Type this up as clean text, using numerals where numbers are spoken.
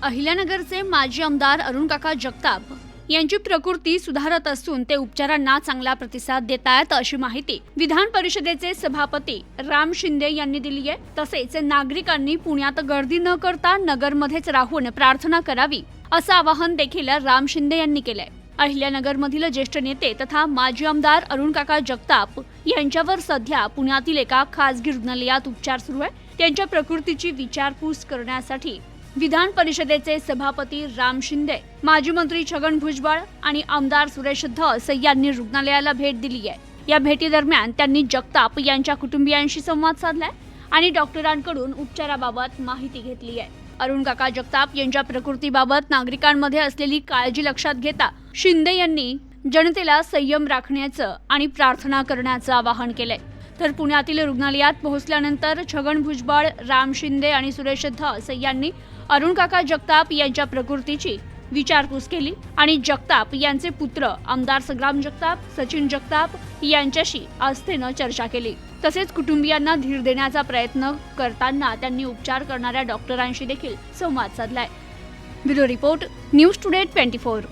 अहिल्यानगरचे माजी आमदार अरुणकाका जगताप यांची प्रकृती सुधारत असून ते उपचारांना चांगला प्रतिसाद देत आहेत अशी माहिती विधान परिषदेचे सभापती राम शिंदे यांनी दिली आहे। तसेच नागरिकांनी पुण्यात गर्दी न करता नगरमध्येच राहून प्रार्थना करावी असं आवाहन देखील राम शिंदे यांनी केलंय। अहिल्यानगरमधील ज्येष्ठ नेते तथा माजी आमदार अरुणकाका जगताप यांच्यावर सध्या पुण्यातील एका खासगी रुग्णालयात उपचार सुरू आहे। त्यांच्या प्रकृतीची विचारपूस करण्यासाठी विधान परिषदेचे सभापती राम शिंदे, माजी मंत्री छगन भुजबळ आणि आमदार सुरेश धस यांनी रुग्णालयाला भेट दिली आहे। या भेटीदरम्यान त्यांनी जगताप यांच्या कुटुंबियांशी संवाद साधलाय आणि डॉक्टरांकडून उपचाराबाबत माहिती घेतली आहे। अरुणकाका जगताप यांच्या प्रकृतीबाबत नागरिकांमध्ये असलेली काळजी लक्षात घेता शिंदे यांनी जनतेला संयम राखण्याचं आणि प्रार्थना करण्याचं आवाहन केलंय। तर पुण्यातील रुग्णालयात पोहोचल्यानंतर छगन भुजबळ, राम शिंदे आणि सुरेश धस यांनी अरुणकाका जगताप यांच्या प्रकृतीची विचारपूस केली आणि जगताप यांचे पुत्र आमदार संग्राम जगताप, सचिन जगताप यांच्याशी आस्थेनं चर्चा केली। तसेच कुटुंबियांना धीर देण्याचा प्रयत्न करताना त्यांनी उपचार करणाऱ्या डॉक्टरांशी देखील संवाद साधलाय। Bureau report, news today 24।